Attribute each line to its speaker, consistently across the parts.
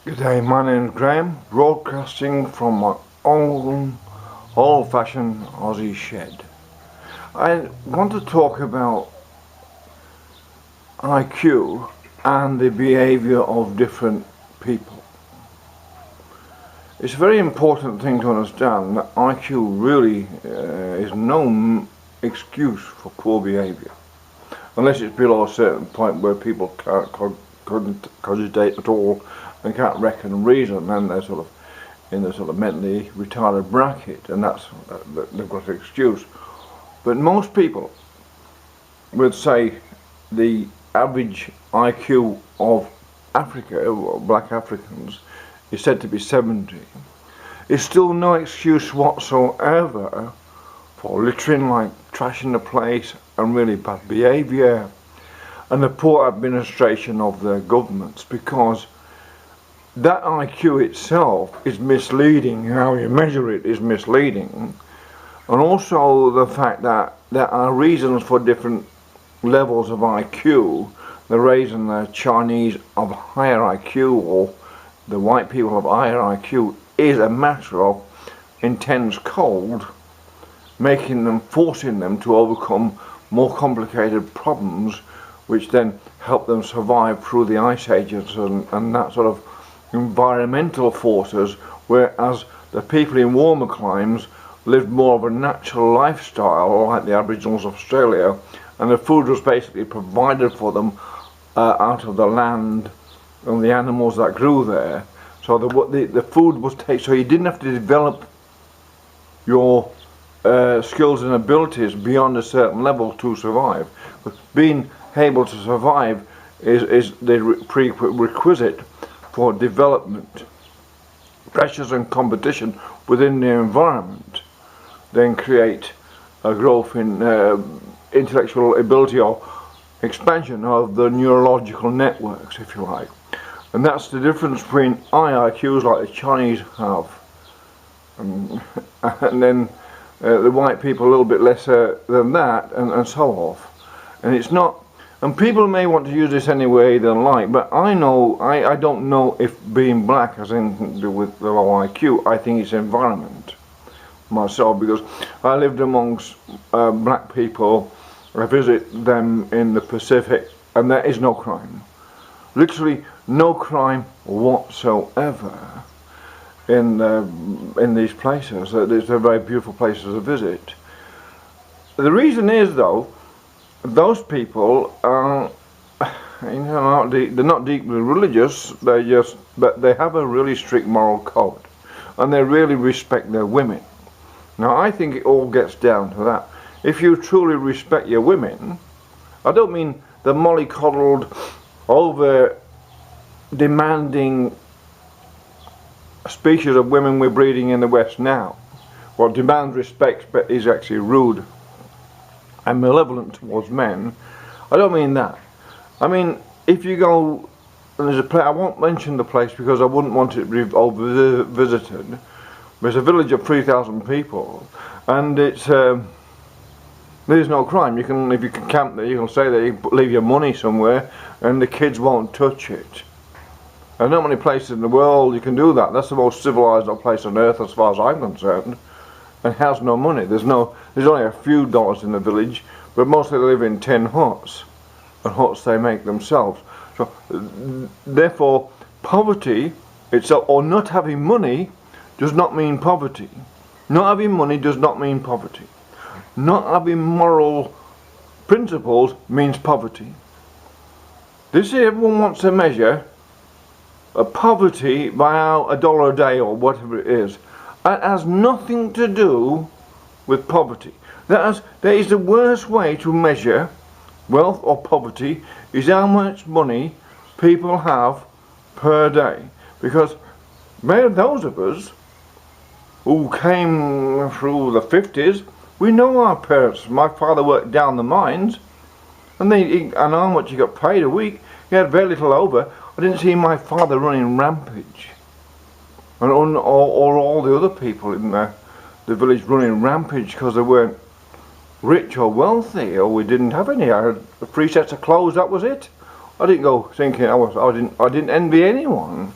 Speaker 1: Good day, my name is Graham, broadcasting from my own old-fashioned Aussie shed. I want to talk about IQ and the behaviour of different people. It's a very important thing to understand that IQ really is no excuse for poor behaviour, unless it's below a certain point where people couldn't cogitate at all and can't reckon and reason, and they're sort of in the sort of mentally retarded bracket, and they've got an excuse. But most people would say the average IQ of Africa, or black Africans, is said to be 70. It's still no excuse whatsoever for littering, like trashing the place, and really bad behaviour, and the poor administration of their governments, because that IQ itself is misleading. How you measure it is misleading, and also the fact that there are reasons for different levels of IQ. The reason the Chinese of higher IQ or the white people of higher IQ is a matter of intense cold, forcing them to overcome more complicated problems, which then help them survive through the ice ages and that sort of environmental forces, whereas the people in warmer climes lived more of a natural lifestyle like the Aboriginals of Australia, and the food was basically provided for them out of the land and the animals that grew there. So the food was taken, so you didn't have to develop your skills and abilities beyond a certain level to survive. But being able to survive is the prerequisite for development. Pressures and competition within the environment then create a growth in intellectual ability or expansion of the neurological networks, if you like. And that's the difference between IQs like the Chinese have, and then the white people a little bit lesser than that, and so forth. And it's not. And people may want to use this any way they like, but I don't know if being black has anything to do with the low IQ. I think it's environment myself, because I lived amongst black people. I visit them in the Pacific, and there is no crime. Literally no crime whatsoever in these places. They're very beautiful places to visit. The reason is, though, those people are, they're not deeply religious. But they have a really strict moral code, and they really respect their women. Now, I think it all gets down to that. If you truly respect your women, I don't mean the mollycoddled, over demanding species of women we're breeding in the West now. What demands respect but is actually rude and malevolent towards men. I don't mean that. I mean, if you go, and there's a place, I won't mention the place because I wouldn't want it to be over visited. There's a village of 3,000 people, and it's there's no crime. If you can camp there, you can say that you leave your money somewhere, and the kids won't touch it. There's not many places in the world you can do that. That's the most civilized place on earth, as far as I'm concerned, and has no money. There's only a few dollars in the village, but mostly they live in tin huts, and huts they make themselves. So therefore, poverty itself, or not having money, does not mean poverty. Not having money does not mean poverty. Not having moral principles means poverty. This is, everyone wants to measure a poverty by $1 a day or whatever it is. That has nothing to do with poverty. That is the worst way to measure wealth or poverty, is how much money people have per day. Because those of us who came through the 50s, we know our parents. My father worked down the mines, and how much he got paid a week. He had very little over. I didn't see my father running rampage, and or all the other people in the village running rampage because they weren't rich or wealthy, or we didn't have any. I had 3 sets of clothes. That was it. I didn't go thinking I didn't envy anyone.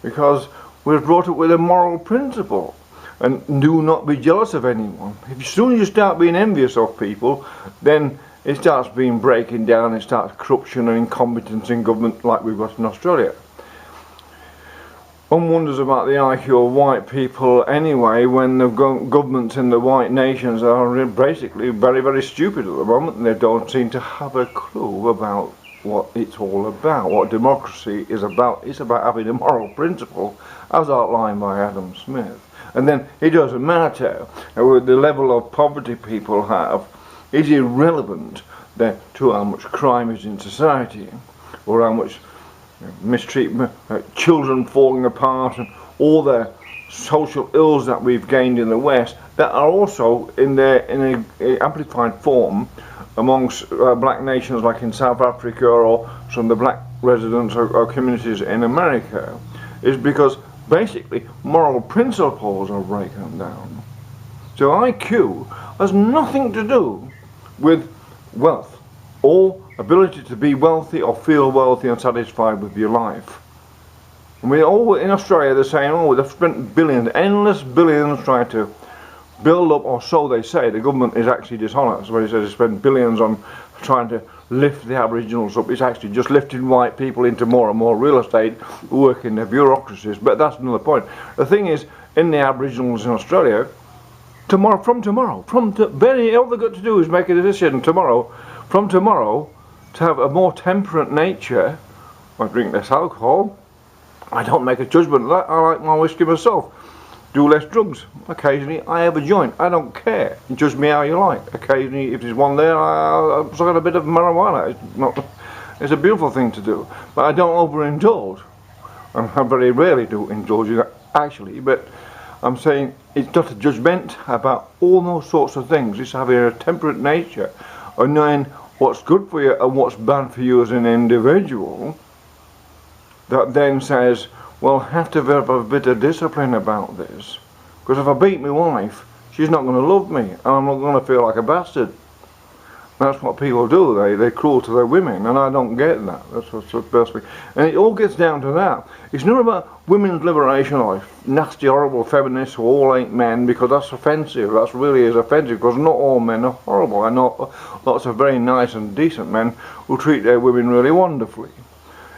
Speaker 1: because we're brought up with a moral principle. And do not be jealous of anyone. As soon as you start being envious of people, then it starts being breaking down, it starts corruption and incompetence in government like we've got in Australia. One wonders about the IQ of white people anyway, when the governments in the white nations are basically very, very stupid at the moment, and they don't seem to have a clue about what it's all about, what democracy is about. It's about having a moral principle, as outlined by Adam Smith. And then it doesn't matter the level of poverty people have is irrelevant to how much crime is in society, or how much mistreatment, children falling apart, and all the social ills that we've gained in the West that are also in an amplified form amongst black nations like in South Africa or some of the black residents or communities in America, is because basically moral principles are breaking down. So IQ has nothing to do with wealth or ability to be wealthy or feel wealthy and satisfied with your life. And we all in Australia, they're saying, oh, they've spent billions, endless billions trying to build up, or so they say. The government is actually dishonest when it says they spend billions on trying to lift the Aboriginals up. It's actually just lifting white people into more and more real estate, work in their bureaucracies. But that's another point. The thing is, in the Aboriginals in Australia, all they've got to do is make a decision from tomorrow, to have a more temperate nature. I drink less alcohol. I don't make a judgment of that. I like my whiskey myself. Do less drugs. Occasionally I have a joint. I don't care. Judge me how you like. Occasionally, if there's one there, I'll suck a bit of marijuana. It's a beautiful thing to do. But I don't overindulge. I very rarely do indulge in that, actually. But I'm saying it's not a judgment about all those sorts of things. It's having a temperate nature, and knowing what's good for you and what's bad for you as an individual, that then says, well, I have to have a bit of discipline about this, because if I beat my wife, she's not going to love me, and I'm not going to feel like a bastard. That's what people do. They're cruel to their women, and I don't get that. That's what's basically, and it all gets down to that. It's not about women's liberation or nasty, horrible feminists who all ain't men, because that's offensive. That really is offensive, because not all men are horrible. I know lots of very nice and decent men who treat their women really wonderfully.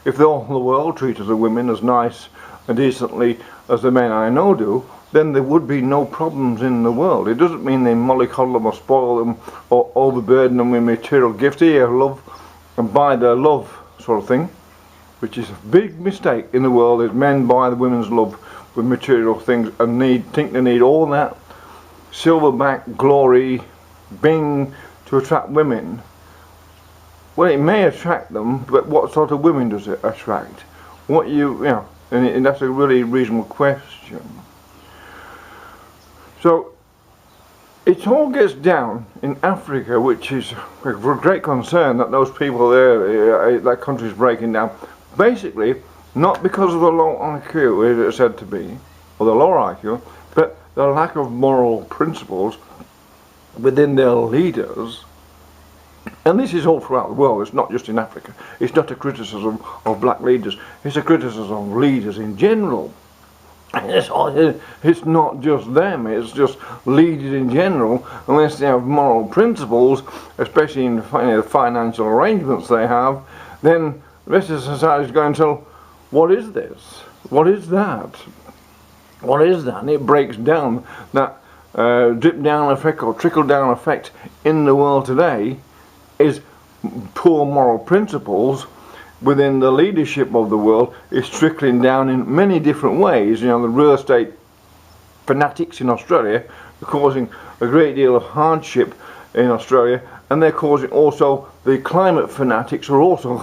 Speaker 1: If all the world treated the women as nice and decently as the men I know do, then there would be no problems in the world. It doesn't mean they mollycoddle them or spoil them or overburden them with material gifts. Here, love, and buy their love, sort of thing, which is a big mistake in the world. Is men buy the women's love with material things and think they need all that silverback glory, bing, to attract women. Well, it may attract them, but what sort of women does it attract? And that's a really reasonable question. So it all gets down in Africa, which is a great concern that those people there, that country is breaking down. Basically, not because of the low IQ, as it's said to be, or the lower IQ, but the lack of moral principles within their leaders. And this is all throughout the world. It's not just in Africa. It's not a criticism of black leaders. It's a criticism of leaders in general. And it's not just them. It's just leaders in general. Unless they have moral principles, especially in the financial arrangements they have, then the rest of society is going to tell, what is this? What is that? What is that? And it breaks down that drip-down effect or trickle-down effect in the world today is poor moral principles within the leadership of the world is trickling down in many different ways. The real estate fanatics in Australia are causing a great deal of hardship in Australia, and they're causing also the climate fanatics are also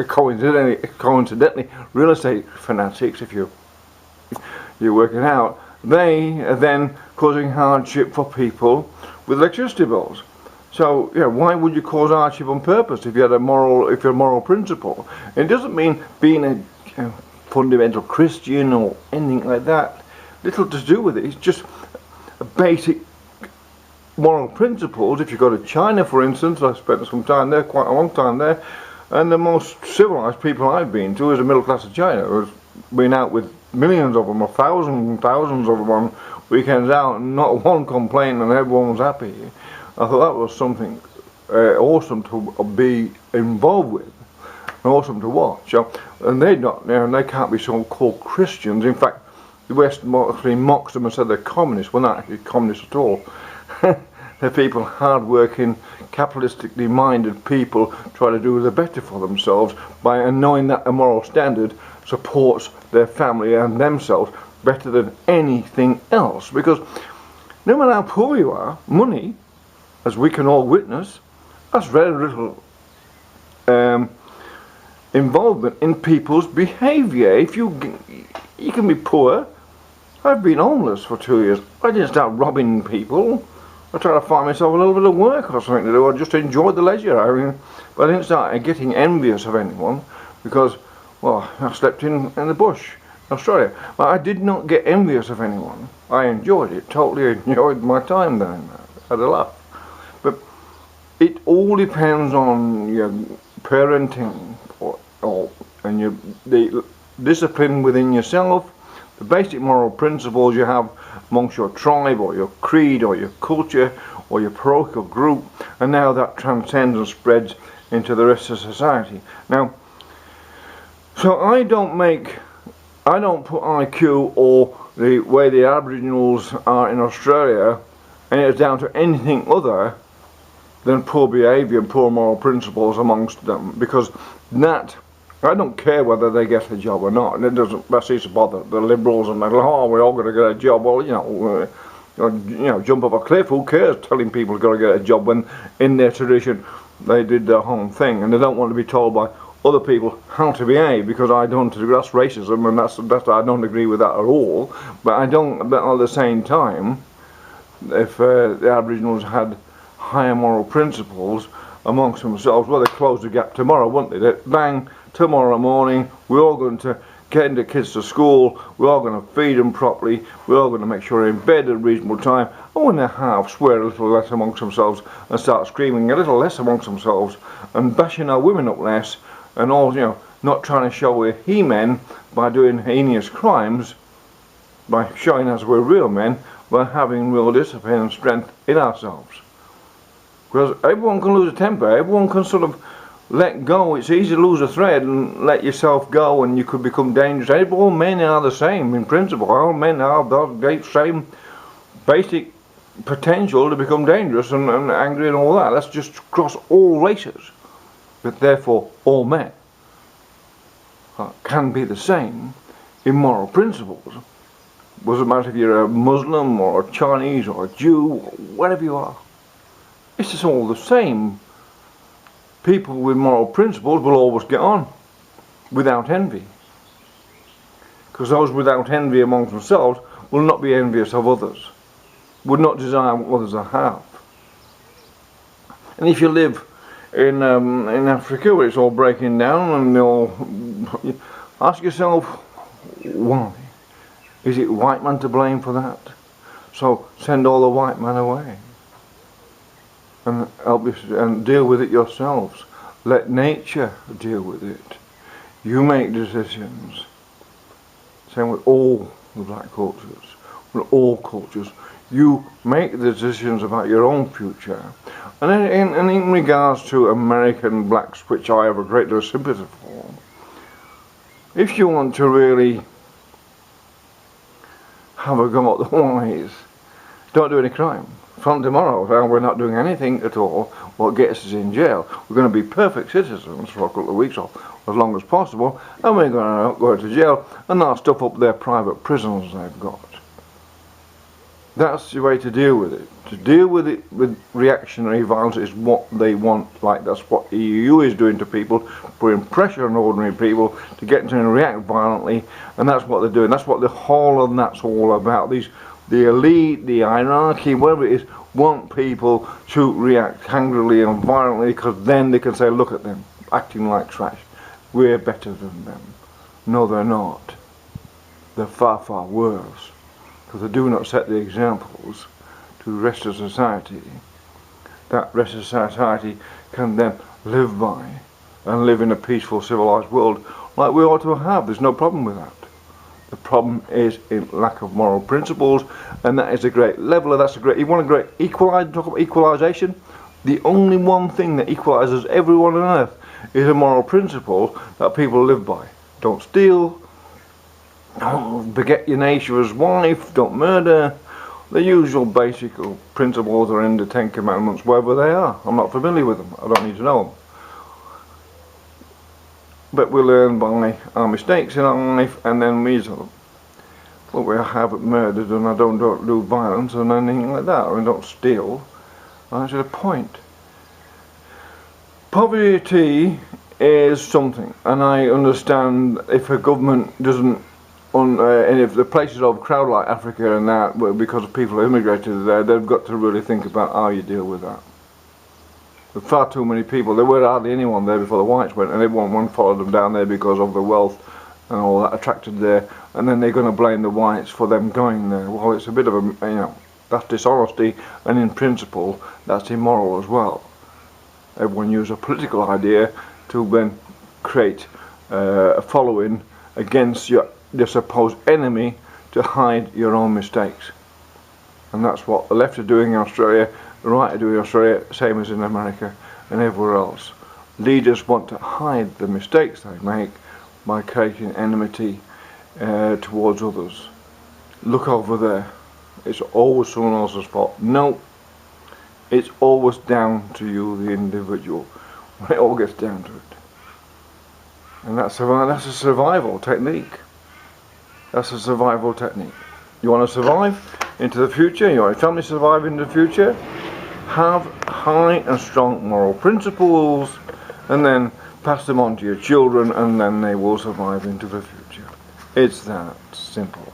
Speaker 1: coincidentally real estate fanatics. If you're working out, they are then causing hardship for people with electricity bills. So, why would you cause hardship on purpose if you're a moral principle? It doesn't mean being a fundamental Christian or anything like that. Little to do with it. It's just a basic moral principles. If you go to China, for instance, I spent some time there, quite a long time there, and the most civilized people I've been to is the middle class of China. been out with millions of them, or thousands and thousands of them on weekends out, and not one complaint, and everyone was happy. I thought that was something awesome to be involved with, and awesome to watch. And they not, they can't be so-called Christians. In fact, the West actually mocks them and said they're communists. Well, not actually communists at all. They're people, hard-working, capitalistically minded people, try to do the better for themselves by knowing that a moral standard supports their family and themselves better than anything else. Because no matter how poor you are, money, as we can all witness, has very little involvement in people's behaviour. If you can be poor. I've been homeless for 2 years. I didn't start robbing people. I tried to find myself a little bit of work or something to do. I just enjoyed the leisure. But I didn't start getting envious of anyone because, well, I slept in the bush in Australia. But I did not get envious of anyone. I enjoyed it. Totally enjoyed my time doing that. I had a laugh. But it all depends on your parenting and the discipline within yourself, the basic moral principles you have amongst your tribe or your creed or your culture or your parochial group, and now that transcends and spreads into the rest of society. Now, so I don't put IQ or the way the Aboriginals are in Australia, and it's down to anything other than poor behaviour and poor moral principles amongst them, because that, I don't care whether they get a job or not, and it doesn't, that seems to bother the liberals, and they're like, oh, we're all going to get a job. Well, you know, jump off a cliff, who cares telling people they've got to get a job when in their tradition they did their own thing, and they don't want to be told by other people how to behave, because I don't agree, that's racism, and that's I don't agree with that at all. But at the same time, if the Aboriginals had higher moral principles amongst themselves, well, they'd close the gap tomorrow, wouldn't they? They'd bang, tomorrow morning, we're all going to get the kids to school, we're all going to feed them properly, we're all going to make sure they're in bed at a reasonable time, and when they're half, swear a little less amongst themselves and start screaming a little less amongst themselves and bashing our women up less, and all, not trying to show we're he-men by doing heinous crimes, by showing us we're real men, by having real discipline and strength in ourselves. Because everyone can lose a temper, everyone can sort of let go. It's easy to lose a thread and let yourself go, and you could become dangerous. All men are the same in principle. All men have the same basic potential to become dangerous and angry and all that. That's just across all races. But therefore, all men can be the same in moral principles. Doesn't matter if you're a Muslim or a Chinese or a Jew, or whatever you are. It's just all the same. People with moral principles will always get on without envy, because those without envy amongst themselves will not be envious of others, would not desire what others have. And if you live in Africa where it's all breaking down, and ask yourself, why? Is it white man to blame for that? So send all the white man away and help you and deal with it yourselves. Let nature deal with it. You make decisions. Same with all the black cultures, with all cultures. You make the decisions about your own future. And in regards to American blacks, which I have a great deal of sympathy for, if you want to really have a go at the wise, don't do any crime. From tomorrow, we're not doing anything at all what gets us in jail. We're going to be perfect citizens for a couple of weeks or as long as possible, and we're going to go to jail and not stuff up their private prisons they've got. That's the way to deal with it. To deal with it with reactionary violence is what they want. Like, that's what the EU is doing to people, putting pressure on ordinary people to get them to react violently, and that's what they're doing. That's what the whole of that's all about. The elite, the hierarchy, whatever it is, want people to react angrily and violently, because then they can say, look at them, acting like trash. We're better than them. No, they're not. They're far, far worse, because they do not set the examples to the rest of society. That rest of society can then live by and live in a peaceful, civilized world like we ought to have. There's no problem with that. The problem is in lack of moral principles, and that is a great leveler. That's a great. You want a great equalizer? Talk about equalisation. The only one thing that equalises everyone on earth is a moral principle that people live by. Don't steal. Don't beget your neighbour's wife. Don't murder. The usual basic principles are in the Ten Commandments, wherever they are. I'm not familiar with them. I don't need to know them. But we learn by our mistakes in our life, and then we sort of, well, we haven't murdered, and I don't do violence and anything like that, and I don't steal. That's the point. Poverty is something, and I understand if a government doesn't, and if the places of crowd like Africa and that, because people have immigrated there, they've got to really think about how you deal with that. There were far too many people. There were hardly anyone there before the whites went, and everyone followed them down there because of the wealth and all that attracted there, and then they're going to blame the whites for them going there. Well, it's a bit of a, that's dishonesty, and in principle, that's immoral as well. Everyone uses a political idea to then create a following against your supposed enemy to hide your own mistakes. And that's what the left are doing in Australia, the right are doing in Australia, same as in America and everywhere else. Leaders want to hide the mistakes they make by creating enmity towards others. Look over there. It's always someone else's fault. No, it's always down to you, the individual, when it all gets down to it. And that's a survival technique. That's a survival technique. You want to survive into the future? You want your family to survive into the future? Have high and strong moral principles, and then pass them on to your children, and then they will survive into the future. It's that simple.